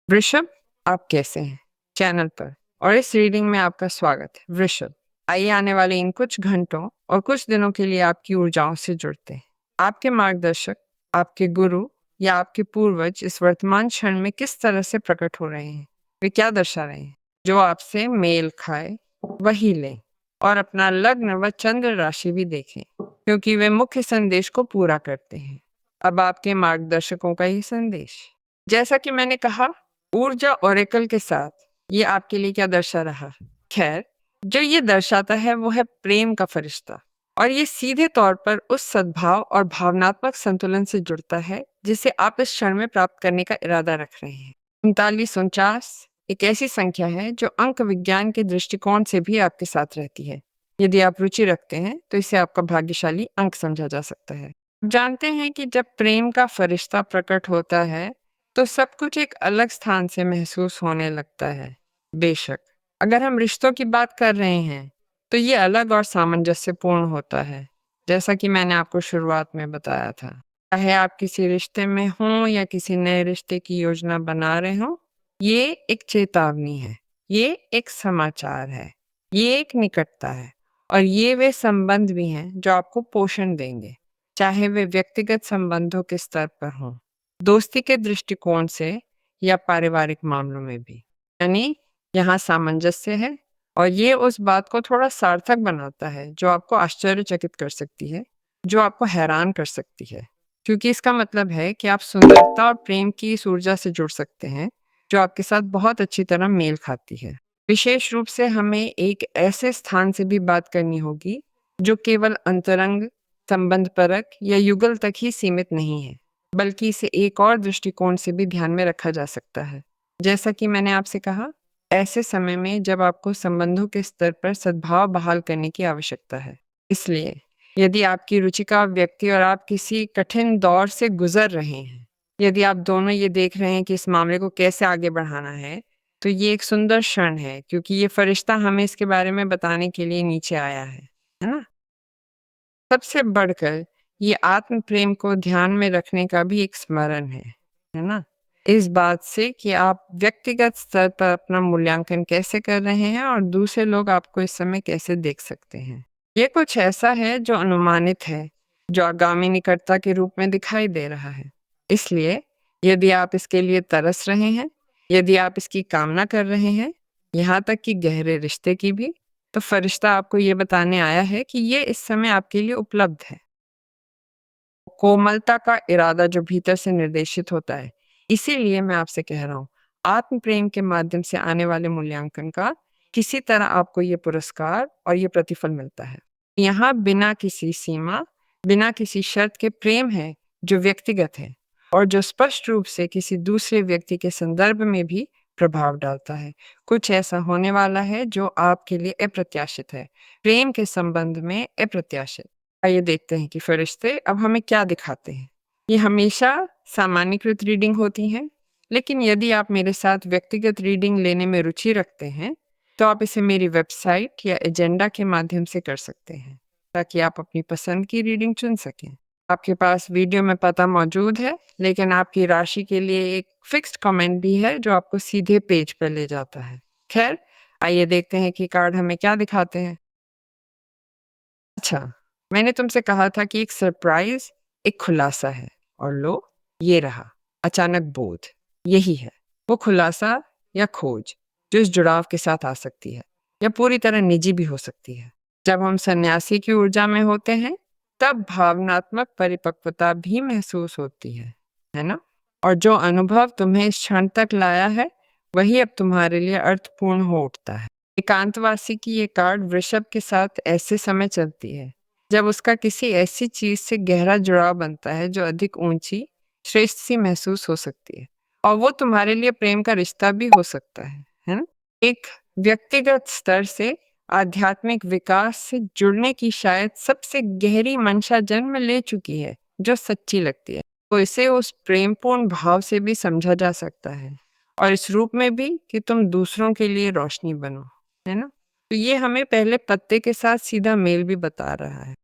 वृषभ, आप कैसे हैं? चैनल पर और इस रीडिंग में आपका स्वागत है। वृषभ, आइए आने वाले इन कुछ घंटों और कुछ दिनों के लिए आपकी ऊर्जाओं से जुड़ते हैं। आपके मार्गदर्शक, आपके गुरु या आपके पूर्वज इस वर्तमान क्षण में किस तरह से प्रकट हो रहे हैं? वे क्या दर्शा रहे हैं? जो आपसे मेल खाए वही लें और अपना लग्न व चंद्र राशि भी देखें, क्योंकि वे मुख्य संदेश को पूरा करते हैं। अब आपके मार्गदर्शकों का ही संदेश। जैसा कि मैंने कहा, ऊर्जा ओरेकल के साथ ये आपके लिए क्या दर्शा रहा? खैर, जो ये दर्शाता है वो है प्रेम का फरिश्ता, और ये सीधे तौर पर उस सद्भाव और भावनात्मक संतुलन से जुड़ता है जिसे आप इस क्षण में प्राप्त करने का इरादा रख रहे हैं। 3949 एक ऐसी संख्या है जो अंक विज्ञान के दृष्टिकोण से भी आपके साथ रहती है। यदि आप रुचि रखते हैं तो इसे आपका भाग्यशाली अंक समझा जा सकता है। जानते हैं कि जब प्रेम का फरिश्ता प्रकट होता है तो सब कुछ एक अलग स्थान से महसूस होने लगता है। बेशक, अगर हम रिश्तों की बात कर रहे हैं तो ये अलग और सामंजस्यपूर्ण होता है, जैसा कि मैंने आपको शुरुआत में बताया था। चाहे आप किसी रिश्ते में हों या किसी नए रिश्ते की योजना बना रहे हों, ये एक चेतावनी है, ये एक समाचार है, ये एक निकटता है, और ये वे संबंध भी हैं जो आपको पोषण देंगे, चाहे वे व्यक्तिगत संबंधों के स्तर पर हों, दोस्ती के दृष्टिकोण से या पारिवारिक मामलों में भी। यानी यहाँ सामंजस्य है, और ये उस बात को थोड़ा सार्थक बनाता है जो आपको आश्चर्यचकित कर सकती है, जो आपको हैरान कर सकती है, क्योंकि इसका मतलब है कि आप सुंदरता और प्रेम की इस ऊर्जा से जुड़ सकते हैं जो आपके साथ बहुत अच्छी तरह मेल खाती है। विशेष रूप से हमें एक ऐसे स्थान से भी बात करनी होगी जो केवल अंतरंग, संबंध परक या युगल तक ही सीमित नहीं है, बल्कि इसे एक और दृष्टिकोण से भी ध्यान में रखा जा सकता है। जैसा कि मैंने आपसे कहा, ऐसे समय में जब आपको संबंधों के स्तर पर सद्भाव बहाल करने की आवश्यकता है। इसलिए यदि आपकी रुचि का व्यक्ति और आप किसी कठिन दौर से गुजर रहे हैं, यदि आप दोनों ये देख रहे हैं कि इस मामले को कैसे आगे बढ़ाना है, तो ये एक सुंदर क्षण है, क्योंकि ये फरिश्ता हमें इसके बारे में बताने के लिए नीचे आया है ना? सबसे बढ़कर ये आत्म प्रेम को ध्यान में रखने का भी एक स्मरण है ना? इस बात से कि आप व्यक्तिगत स्तर पर अपना मूल्यांकन कैसे कर रहे हैं और दूसरे लोग आपको इस समय कैसे देख सकते हैं। ये कुछ ऐसा है जो अनुमानित है, जो आगामी निकटता के रूप में दिखाई दे रहा है। इसलिए यदि आप इसके लिए तरस रहे हैं, यदि आप इसकी कामना कर रहे हैं, यहाँ तक कि गहरे रिश्ते की भी, तो फरिश्ता आपको ये बताने आया है कि ये इस समय आपके लिए उपलब्ध है। कोमलता का इरादा जो भीतर से निर्देशित होता है, इसीलिए मैं आपसे कह रहा हूँ, आत्म प्रेम के माध्यम से आने वाले मूल्यांकन का किसी तरह आपको ये पुरस्कार और ये प्रतिफल मिलता है। यहाँ बिना किसी सीमा, बिना किसी शर्त के प्रेम है जो व्यक्तिगत है और जो स्पष्ट रूप से किसी दूसरे व्यक्ति के संदर्भ में भी प्रभाव डालता है। कुछ ऐसा होने वाला है जो आपके लिए अप्रत्याशित है, प्रेम के संबंध में अप्रत्याशित। आइए देखते हैं कि फरिश्ते अब हमें क्या दिखाते हैं। ये हमेशा सामान्यीकृत रीडिंग होती हैं, लेकिन यदि आप मेरे साथ व्यक्तिगत रीडिंग लेने में रुचि रखते हैं, तो आप इसे मेरी वेबसाइट या एजेंडा के माध्यम से कर सकते हैं, ताकि आप अपनी पसंद की रीडिंग चुन सकें। आपके पास वीडियो में पता मौजूद है, लेकिन आपकी राशि के लिए एक फिक्स्ड कमेंट भी है जो आपको सीधे पेज पर ले जाता है। खैर, आइए देखते हैं कि कार्ड हमें क्या दिखाते हैं। अच्छा, मैंने तुमसे कहा था कि एक सरप्राइज, एक खुलासा है, और लो, ये रहा। अचानक बोध, यही है वो खुलासा या खोज जो इस जुड़ाव के साथ आ सकती है, या पूरी तरह निजी भी हो सकती है। जब हम सन्यासी की ऊर्जा में होते हैं, तब भावनात्मक परिपक्वता भी महसूस होती है ना? और जो अनुभव तुम्हें इस क्षण तक लाया है, वही अब तुम्हारे लिए अर्थपूर्ण हो उठता है। एकांतवासी की ये कार्ड वृषभ के साथ ऐसे समय चलती है जब उसका किसी ऐसी चीज से गहरा जुड़ाव बनता है जो अधिक ऊंची, श्रेष्ठ सी महसूस हो सकती है, और वो तुम्हारे लिए प्रेम का रिश्ता भी हो सकता है ना? एक व्यक्तिगत स्तर से आध्यात्मिक विकास से जुड़ने की शायद सबसे गहरी मंशा जन्म ले चुकी है, जो सच्ची लगती है। तो इसे उस प्रेमपूर्ण भाव से भी समझा जा सकता है, और इस रूप में भी कि तुम दूसरों के लिए रोशनी बनो, है ना? तो ये हमें पहले पत्ते के साथ सीधा मेल भी बता रहा है,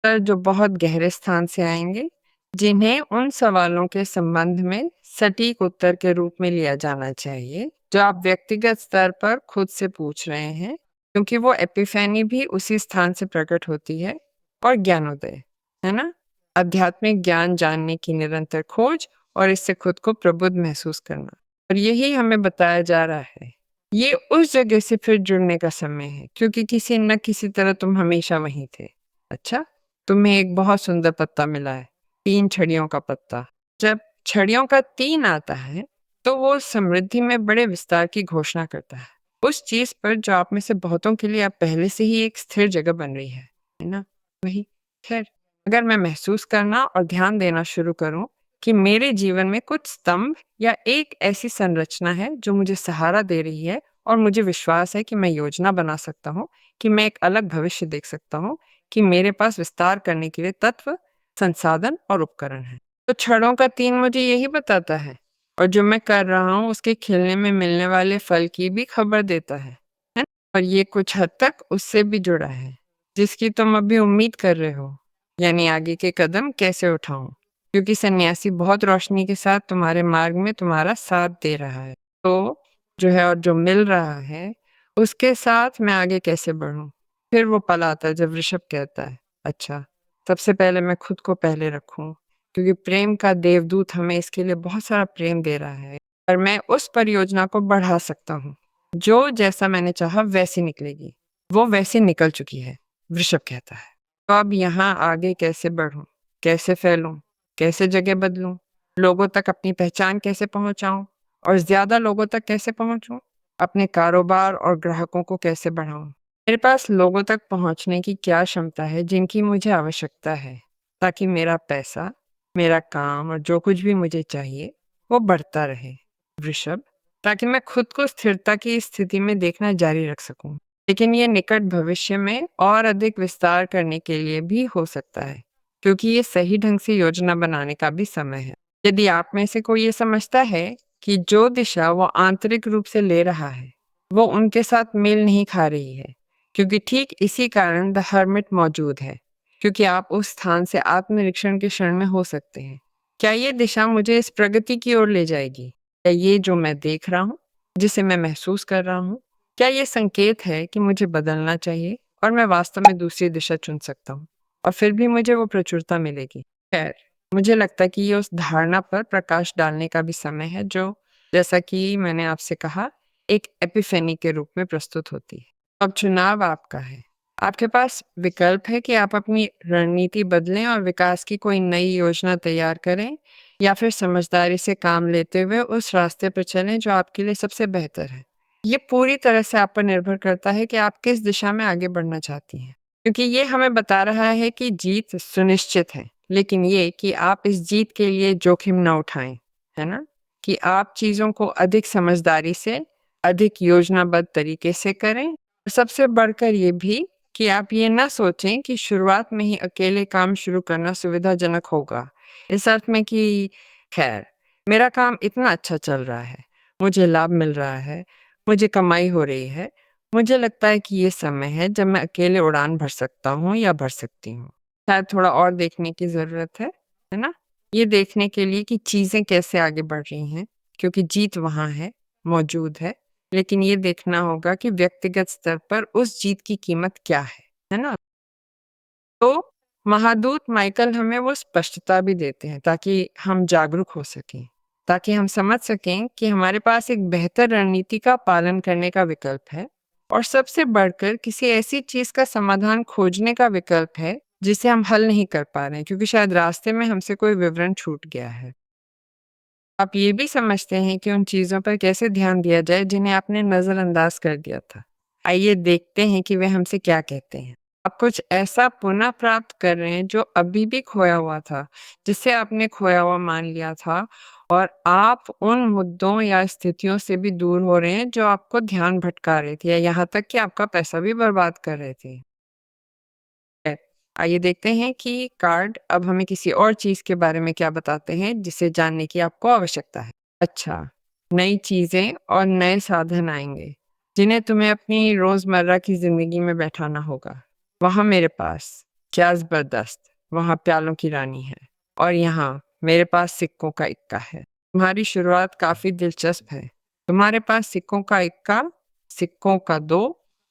जो बहुत गहरे स्थान से आएंगे, जिन्हें उन सवालों के संबंध में सटीक उत्तर के रूप में लिया जाना चाहिए जो आप व्यक्तिगत स्तर पर खुद से पूछ रहे हैं, क्योंकि वो एपिफैनी भी उसी स्थान से प्रकट होती है। और ज्ञानोदय, है ना, आध्यात्मिक ज्ञान जानने की निरंतर खोज और इससे खुद को प्रबुद्ध महसूस करना। और यही हमें बताया जा रहा है, ये उस जगह से फिर जुड़ने का समय है, क्योंकि किसी न किसी तरह तुम हमेशा वहीं थे। अच्छा, तुम्हें एक बहुत सुंदर पत्ता मिला है, 3 छड़ियों का पत्ता। जब छड़ियों का 3 आता है तो वो समृद्धि में बड़े विस्तार की घोषणा करता है, उस चीज पर जो आप में से बहुतों के लिए अब पहले से ही एक स्थिर जगह बन रही है ना? वही। खैर, अगर मैं महसूस करना और ध्यान देना शुरू करूं कि मेरे जीवन में कुछ स्तंभ या एक ऐसी संरचना है जो मुझे सहारा दे रही है, और मुझे विश्वास है कि मैं योजना बना सकता हूँ, कि मैं एक अलग भविष्य देख सकता हूँ, कि मेरे पास विस्तार करने के लिए तत्व, संसाधन और उपकरण हैं। तो छड़ों का 3 मुझे यही बताता है, और जो मैं कर रहा हूँ उसके खिलने में मिलने वाले फल की भी खबर देता है ना? और ये कुछ हद तक उससे भी जुड़ा है जिसकी तुम अभी उम्मीद कर रहे हो, यानी आगे के कदम कैसे उठाऊं, क्योंकि सन्यासी बहुत रोशनी के साथ तुम्हारे मार्ग में तुम्हारा साथ दे रहा है। तो जो है, और जो मिल रहा है उसके साथ मैं आगे कैसे बढ़ूं। फिर वो पल आता है जब ऋषभ कहता है, अच्छा, सबसे पहले मैं खुद को पहले रखूं, क्योंकि प्रेम का देवदूत हमें इसके लिए बहुत सारा प्रेम दे रहा है, और मैं उस परियोजना को बढ़ा सकता हूँ जो जैसा मैंने चाहा वैसी निकलेगी। वो वैसी निकल चुकी है, वृषभ कहता है। तो अब यहाँ आगे कैसे बढ़ूं, कैसे फैलूं, कैसे जगह बदलूं, लोगों तक अपनी पहचान कैसे पहुंचाऊं, और ज्यादा लोगों तक कैसे पहुंचूं, अपने कारोबार और ग्राहकों को कैसे बढ़ाऊं। मेरे पास लोगों तक पहुंचने की क्या क्षमता है जिनकी मुझे आवश्यकता है, ताकि मेरा पैसा, मेरा काम और जो कुछ भी मुझे चाहिए वो बढ़ता रहे, वृषभ, ताकि मैं खुद को स्थिरता की स्थिति में देखना जारी रख सकूं। लेकिन ये निकट भविष्य में और अधिक विस्तार करने के लिए भी हो सकता है, क्योंकि ये सही ढंग से योजना बनाने का भी समय है। यदि आप में से कोई ये समझता है कि जो दिशा वो आंतरिक रूप से ले रहा है वो उनके साथ मेल नहीं खा रही है, क्योंकि ठीक इसी कारण द हर्मिट मौजूद है, क्योंकि आप उस स्थान से आत्मनिरीक्षण के क्षण में हो सकते हैं। क्या ये दिशा मुझे इस प्रगति की ओर ले जाएगी, या ये जो मैं देख रहा हूँ, जिसे मैं महसूस कर रहा हूँ, क्या ये संकेत है कि मुझे बदलना चाहिए और मैं वास्तव में दूसरी दिशा चुन सकता हूँ, और फिर भी मुझे वो प्रचुरता मिलेगी। खैर, मुझे लगता है कि ये उस धारणा पर प्रकाश डालने का भी समय है जो, जैसा कि मैंने आपसे कहा, एक एपिफेनी के रूप में प्रस्तुत होती है। अब चुनाव आपका है। आपके पास विकल्प है कि आप अपनी रणनीति बदलें और विकास की कोई नई योजना तैयार करें, या फिर समझदारी से काम लेते हुए उस रास्ते पर चलें जो आपके लिए सबसे बेहतर है। ये पूरी तरह से आप पर निर्भर करता है कि आप किस दिशा में आगे बढ़ना चाहती हैं, क्योंकि ये हमें बता रहा है कि जीत सुनिश्चित है, लेकिन ये कि आप इस जीत के लिए जोखिम न उठाएं, है ना? कि आप चीजों को अधिक समझदारी से, अधिक योजनाबद्ध तरीके से करें। और सबसे बढ़कर ये भी कि आप ये ना सोचें कि शुरुआत में ही अकेले काम शुरू करना सुविधाजनक होगा, इस अर्थ में कि खैर, मेरा काम इतना अच्छा चल रहा है, मुझे लाभ मिल रहा है, मुझे कमाई हो रही है, मुझे लगता है कि ये समय है जब मैं अकेले उड़ान भर सकता हूँ या भर सकती हूँ। शायद थोड़ा और देखने की ज़रूरत है ना? ये देखने के लिए कि चीज़ें कैसे आगे बढ़ रही हैं, क्योंकि जीत वहाँ है, मौजूद है, लेकिन ये देखना होगा कि व्यक्तिगत स्तर पर उस जीत की कीमत क्या है ना? तो महादूत माइकल हमें वो स्पष्टता भी देते हैं ताकि हम जागरूक हो सकें, ताकि हम समझ सकें कि हमारे पास एक बेहतर रणनीति का पालन करने का विकल्प है, और सबसे बढ़कर किसी ऐसी चीज का समाधान खोजने का विकल्प है जिसे हम हल नहीं कर पा रहे हैं, क्योंकि शायद रास्ते में हमसे कोई विवरण छूट गया है। आप ये भी समझते हैं कि उन चीजों पर कैसे ध्यान दिया जाए जिन्हें आपने नजरअंदाज कर दिया था। आइए देखते हैं कि वे हमसे क्या कहते हैं। आप कुछ ऐसा पुनः प्राप्त कर रहे हैं जो अभी भी खोया हुआ था, जिसे आपने खोया हुआ मान लिया था, और आप उन मुद्दों या स्थितियों से भी दूर हो रहे हैं जो आपको ध्यान भटका रहे थे, या यहाँ तक कि आपका पैसा भी बर्बाद कर रहे थे। है। आइए देखते हैं कि कार्ड अब हमें किसी और चीज के बारे में क्या बताते हैं जिसे जानने की आपको आवश्यकता है। अच्छा, नई चीजें और नए साधन आएंगे जिन्हें तुम्हें अपनी रोजमर्रा की जिंदगी में बैठाना होगा। वहां मेरे पास क्या जबरदस्त, वहां प्यालों की रानी है। और यहाँ मेरे पास सिक्कों का इक्का है। तुम्हारी शुरुआत काफी दिलचस्प है। तुम्हारे पास सिक्कों का इक्का, सिक्कों का 2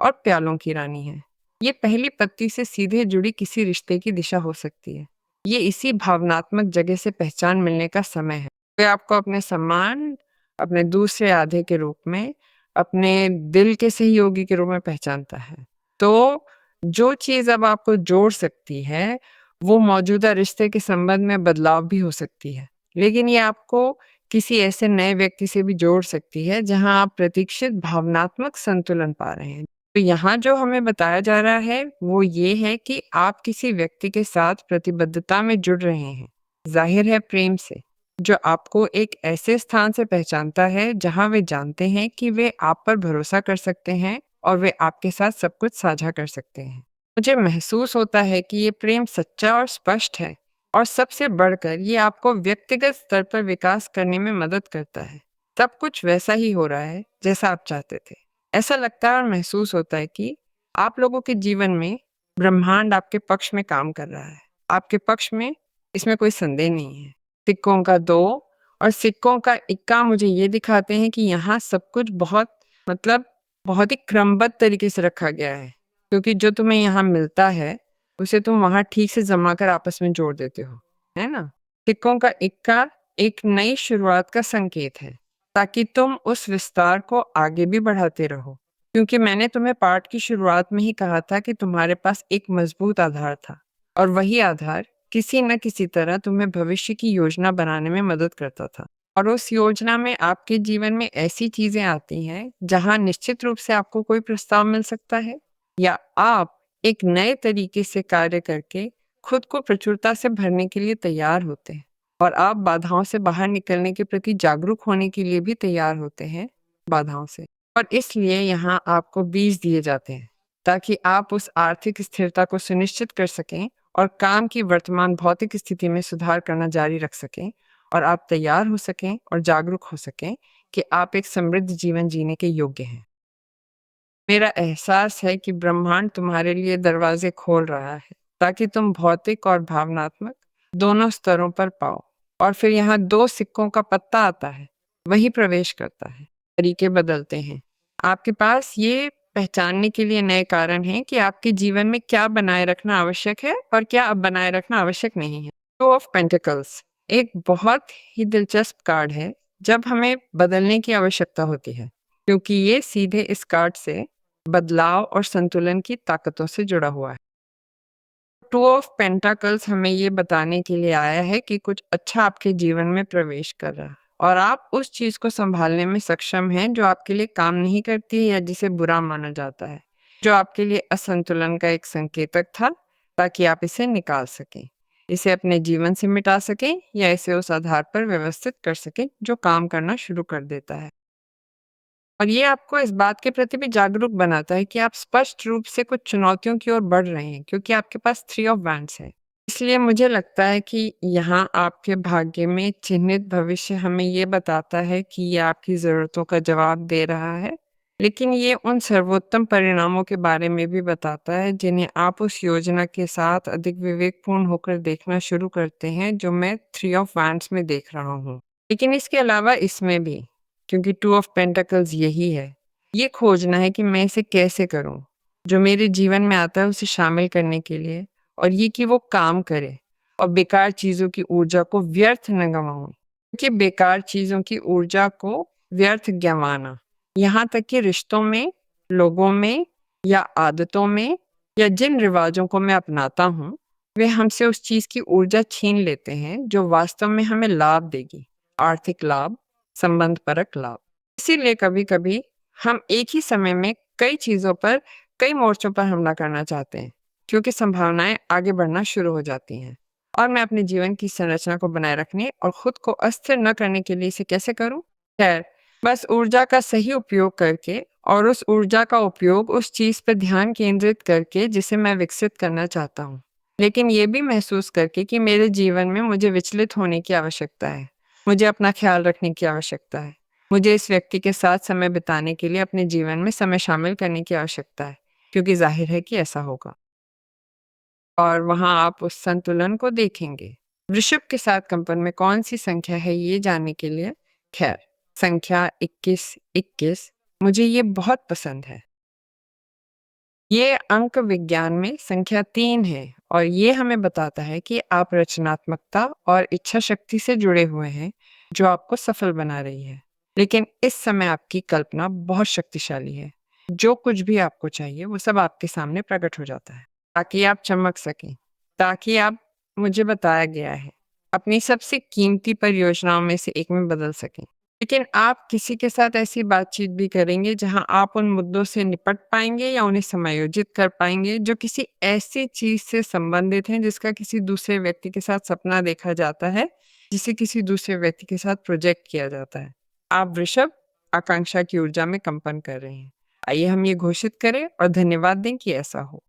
और प्यालों की रानी है। ये पहली पत्ती से सीधे जुड़ी किसी रिश्ते की दिशा हो सकती है। ये इसी भावनात्मक जगह से पहचान मिलने का समय है। वे आपको अपने सम्मान, अपने दूसरे आधे के रूप में, अपने दिल के सहयोगी के रूप में पहचानता है। तो जो चीज़ अब आपको जोड़ सकती है, वो मौजूदा रिश्ते के संबंध में बदलाव भी हो सकती है। लेकिन ये आपको किसी ऐसे नए व्यक्ति से भी जोड़ सकती है, जहाँ आप प्रतीक्षित भावनात्मक संतुलन पा रहे हैं। तो यहाँ जो हमें बताया जा रहा है, वो ये है कि आप किसी व्यक्ति के साथ प्रतिबद्धता में जुड़ रहे हैं। ज़ाहिर है प्रेम से, जो आपको एक ऐसे स्थान से पहचानता है, जहाँ वे जानते हैं कि वे आप पर भरोसा कर सकते हैं और वे आपके साथ सब कुछ साझा कर सकते हैं। मुझे महसूस होता है कि ये प्रेम सच्चा और स्पष्ट है, और सबसे बढ़कर ये आपको व्यक्तिगत स्तर पर विकास करने में मदद करता है। सब कुछ वैसा ही हो रहा है जैसा आप चाहते थे। ऐसा लगता है और महसूस होता है कि आप लोगों के जीवन में ब्रह्मांड आपके पक्ष में काम कर रहा है। आपके पक्ष में, इसमें कोई संदेह नहीं है। सिक्कों का 2 और सिक्कों का इक्का मुझे ये दिखाते हैं कि यहाँ सब कुछ मतलब बहुत ही क्रमबद्ध तरीके से रखा गया है, क्योंकि जो तुम्हें यहाँ मिलता है, उसे तुम वहाँ ठीक से जमा कर आपस में जोड़ देते हो, है ना? सिक्कों का इक्का एक नई शुरुआत का संकेत है, ताकि तुम उस विस्तार को आगे भी बढ़ाते रहो। क्योंकि मैंने तुम्हें पाठ की शुरुआत में ही कहा था कि तुम्हारे पास एक मजबूत आधार था, और वही आधार किसी न किसी तरह तुम्हें भविष्य की योजना बनाने में मदद करता था। और उस योजना में आपके जीवन में ऐसी चीजें आती हैं जहां निश्चित रूप से आपको कोई प्रस्ताव मिल सकता है, या आप एक नए तरीके से कार्य करके खुद को प्रचुरता से भरने के लिए तैयार होते हैं, और आप बाधाओं से बाहर निकलने के प्रति जागरूक होने के लिए भी तैयार होते हैं, बाधाओं से। और इसलिए यहाँ आपको बीज दिए जाते हैं, ताकि आप उस आर्थिक स्थिरता को सुनिश्चित कर सकें और काम की वर्तमान भौतिक स्थिति में सुधार करना जारी रख सकें, और आप तैयार हो सकें और जागरूक हो सकें कि आप एक समृद्ध जीवन जीने के योग्य हैं। मेरा एहसास है कि ब्रह्मांड तुम्हारे लिए दरवाजे खोल रहा है, ताकि तुम भौतिक और भावनात्मक दोनों स्तरों पर पाओ। और फिर यहाँ 2 सिक्कों का पत्ता आता है, वही प्रवेश करता है। तरीके बदलते हैं। आपके पास ये पहचानने के लिए नए कारण हैं कि आपके जीवन में क्या बनाए रखना आवश्यक है और क्या अब बनाए रखना आवश्यक नहीं है। टू ऑफ पेंटिकल्स एक बहुत ही दिलचस्प कार्ड है जब हमें बदलने की आवश्यकता होती है, क्योंकि ये सीधे इस कार्ड से बदलाव और संतुलन की ताकतों से जुड़ा हुआ है। टू ऑफ पेंटाकल्स हमें ये बताने के लिए आया है कि कुछ अच्छा आपके जीवन में प्रवेश कर रहा है, और आप उस चीज को संभालने में सक्षम हैं जो आपके लिए काम नहीं करती है या जिसे बुरा माना जाता है, जो आपके लिए असंतुलन का एक संकेतक था, ताकि आप इसे निकाल सकें, इसे अपने जीवन से मिटा सकें, या इसे उस आधार पर व्यवस्थित कर सकें जो काम करना शुरू कर देता है। और ये आपको इस बात के प्रति भी जागरूक बनाता है कि आप स्पष्ट रूप से कुछ चुनौतियों की ओर बढ़ रहे हैं, क्योंकि आपके पास 3 ऑफ वैंड्स है। इसलिए मुझे लगता है कि यहाँ आपके भाग्य में चिन्हित भविष्य हमें ये बताता है कि ये आपकी ज़रूरतों का जवाब दे रहा है, लेकिन ये उन सर्वोत्तम परिणामों के बारे में भी बताता है जिन्हें आप उस योजना के साथ अधिक विवेकपूर्ण होकर देखना शुरू करते हैं, जो मैं 3 ऑफ वैंड्स में देख रहा हूँ। लेकिन इसके अलावा इसमें भी, क्योंकि 2 ऑफ पेंटिकल्स यही है, ये खोजना है कि मैं इसे कैसे करूं, जो मेरे जीवन में आता है उसे शामिल करने के लिए, और ये कि वो काम करे और बेकार चीज़ों की ऊर्जा को व्यर्थ न गंवाऊं। क्योंकि बेकार चीज़ों की ऊर्जा को व्यर्थ गंवाना, यहाँ तक कि रिश्तों में, लोगों में, या आदतों में, या जिन रिवाजों को मैं अपनाता हूँ, वे हमसे उस चीज़ की ऊर्जा छीन लेते हैं जो वास्तव में हमें लाभ देगी, आर्थिक लाभ, संबंध परक लाभ। इसीलिए कभी कभी हम एक ही समय में कई चीजों पर, कई मोर्चों पर हमला करना चाहते हैं, क्योंकि संभावनाएं आगे बढ़ना शुरू हो जाती हैं। और मैं अपने जीवन की संरचना को बनाए रखने और खुद को अस्थिर न करने के लिए इसे कैसे करूं? खैर, बस ऊर्जा का सही उपयोग करके, और उस ऊर्जा का उपयोग उस चीज पर ध्यान केंद्रित करके जिसे मैं विकसित करना चाहता हूँ, लेकिन ये भी महसूस करके कि मेरे जीवन में मुझे विचलित होने की आवश्यकता है, मुझे अपना ख्याल रखने की आवश्यकता है, मुझे इस व्यक्ति के साथ समय बिताने के लिए अपने जीवन में समय शामिल करने की आवश्यकता है, क्योंकि जाहिर है कि ऐसा होगा। और वहाँ आप उस संतुलन को देखेंगे वृषभ के साथ कंपन में कौन सी संख्या है ये जानने के लिए खैर संख्या 21 21 मुझे ये बहुत पसंद है। ये अंक विज्ञान में संख्या 3 है और ये हमें बताता है कि आप रचनात्मकता और इच्छा शक्ति से जुड़े हुए हैं जो आपको सफल बना रही है। लेकिन इस समय आपकी कल्पना बहुत शक्तिशाली है। जो कुछ भी आपको चाहिए वो सब आपके सामने प्रकट हो जाता है ताकि आप चमक सकें, ताकि आप मुझे बताया गया है अपनी सबसे कीमती परियोजनाओं में से एक में बदल सकें। लेकिन आप किसी के साथ ऐसी बातचीत भी करेंगे जहां आप उन मुद्दों से निपट पाएंगे या उन्हें समायोजित कर पाएंगे जो किसी ऐसी चीज से संबंधित हैं जिसका किसी दूसरे व्यक्ति के साथ सपना देखा जाता है, जिसे किसी दूसरे व्यक्ति के साथ प्रोजेक्ट किया जाता है। आप वृषभ आकांक्षा की ऊर्जा में कंपन कर रहे हैं। आइए हम ये घोषित करें और धन्यवाद दें कि ऐसा हो।